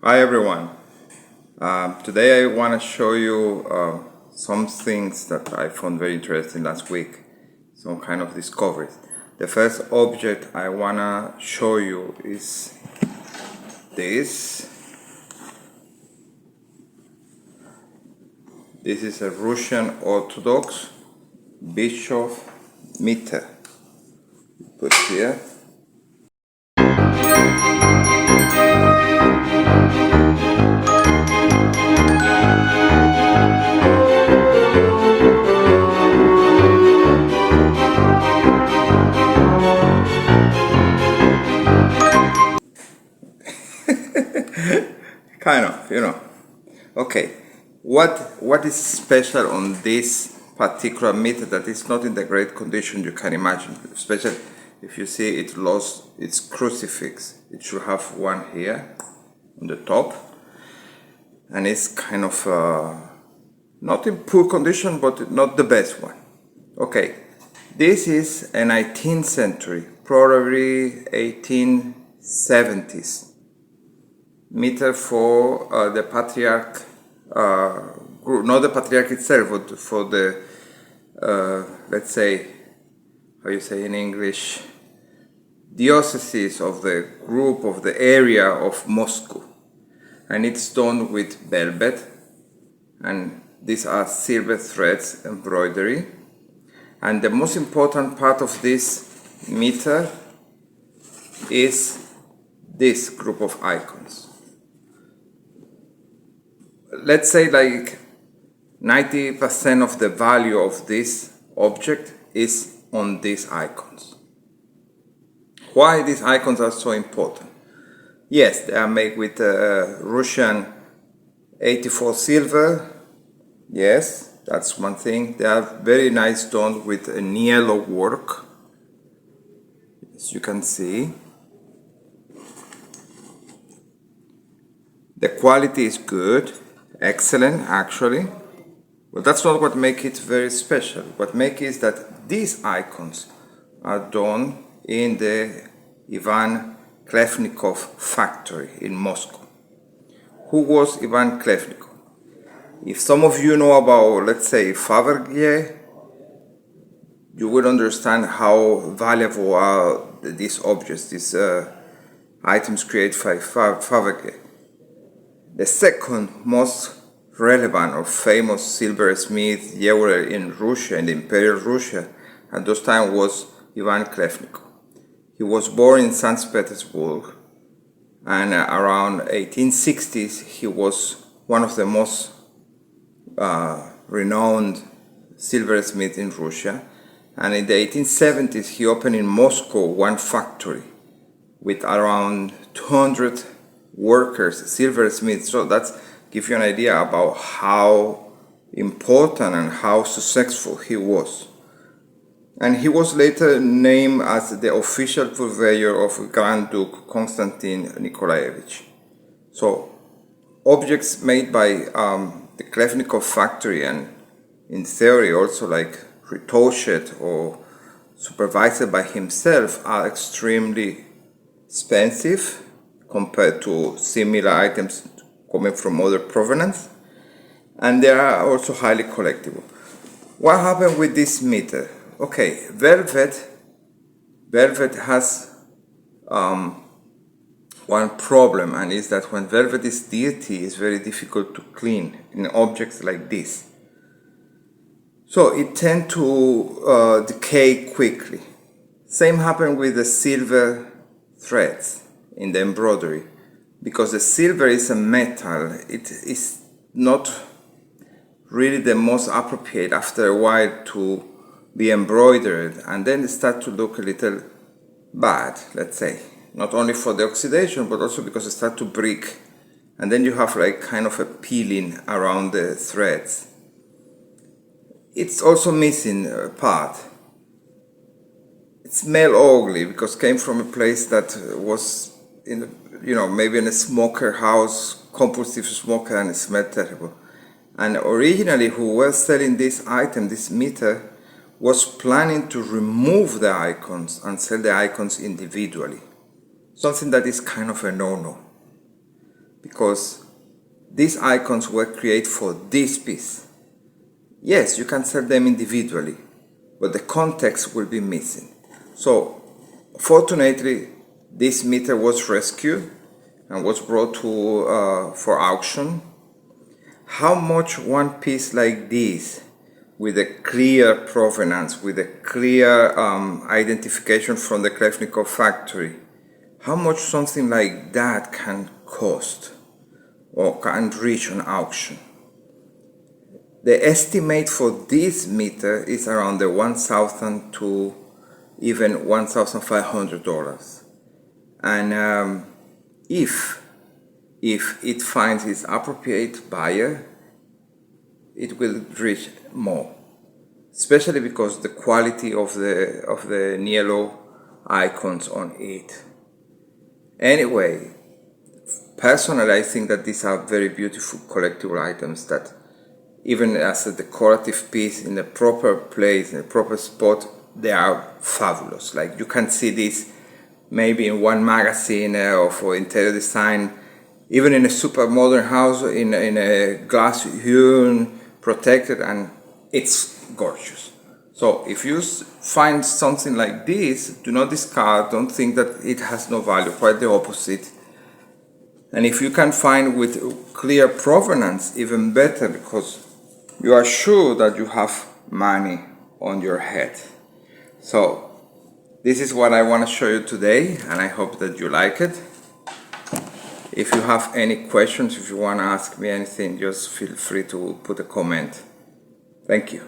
Hi everyone. Today I want to show you some things that I found very interesting last week, some kind of discoveries. The first object I want to show you is this. This is a Russian Orthodox bishop meter. Put here. Kind of, Okay, what is special on this particular meter that is not in the great condition you can imagine? Especially if you see it lost its crucifix. It should have one here on the top, and it's kind of not in poor condition, but not the best one. Okay, this is a 19th century, probably 1870s. Meter for the patriarch group, not the patriarch itself, but for the let's say, how you say in English, dioceses of the group of the area of Moscow, and it's done with velvet, and these are silver threads embroidery. And the most important part of this meter is this group of icons. Let's say like 90% of the value of this object is on these icons. Why these icons are so important? Yes, they are made with Russian 84 silver. Yes, that's one thing. They are very nice done with a yellow work, as you can see. The quality is good. Excellent, actually, but that's not what makes it very special. What makes it is that these icons are done in the Ivan Khlebnikov factory in Moscow. Who was Ivan Khlebnikov? If some of you know about, let's say, Fabergé, you will understand how valuable are these objects, these items created by Fabergé. The second most relevant or famous silversmith jeweler in Russia, in the Imperial Russia, at those time was Ivan Khlebnikov. He was born in St. Petersburg, and around 1860s he was one of the most renowned silversmiths in Russia. And in the 1870s he opened in Moscow one factory with around 200 workers, silversmiths. So that's give you an idea about how important and how successful he was. And he was later named as the official purveyor of Grand Duke Konstantin Nikolaevich. So objects made by the Khlebnikov factory, and in theory also like retouched or supervised by himself, are extremely expensive compared to similar items coming from other provenance, and they are also highly collectible. What happened with this meter? Okay, velvet has one problem, and is that when velvet is dirty, it's very difficult to clean in objects like this. So it tends to decay quickly. Same happened with the silver threads in the embroidery, because the silver is a metal. It is not really the most appropriate after a while to be embroidered, and then it starts to look a little bad, let's say, not only for the oxidation but also because it starts to break, and then you have like kind of a peeling around the threads. It's also missing a part. It smells ugly because it came from a place that was in, maybe in a smoker house, compulsive smoker, and it smelled terrible. And originally who was selling this item, this meter, was planning to remove the icons and sell the icons individually. Something that is kind of a no-no. because these icons were created for this piece. Yes, you can sell them individually, but the context will be missing. So fortunately, this meter was rescued and was brought to for auction. How much one piece like this, with a clear provenance, with a clear identification from the Khlebnikov factory, how much something like that can cost or can reach an auction? The estimate for this meter is around the $1,000 to even $1,500. And if it finds its appropriate buyer, it will reach more, especially because the quality of the Nielo icons on it. Anyway, personally, I think that these are very beautiful collectible items that, even as a decorative piece in the proper place, in the proper spot, they are fabulous. Like, you can see this maybe in one magazine or for interior design, even in a super modern house, in a glass hewn, protected, and it's gorgeous. So if you find something like this, do not discard, don't think that it has no value, quite the opposite. And if you can find with clear provenance, even better, because you are sure that you have money on your head. So this is what I want to show you today, and I hope that you like it. If you have any questions, if you want to ask me anything, just feel free to put a comment. Thank you.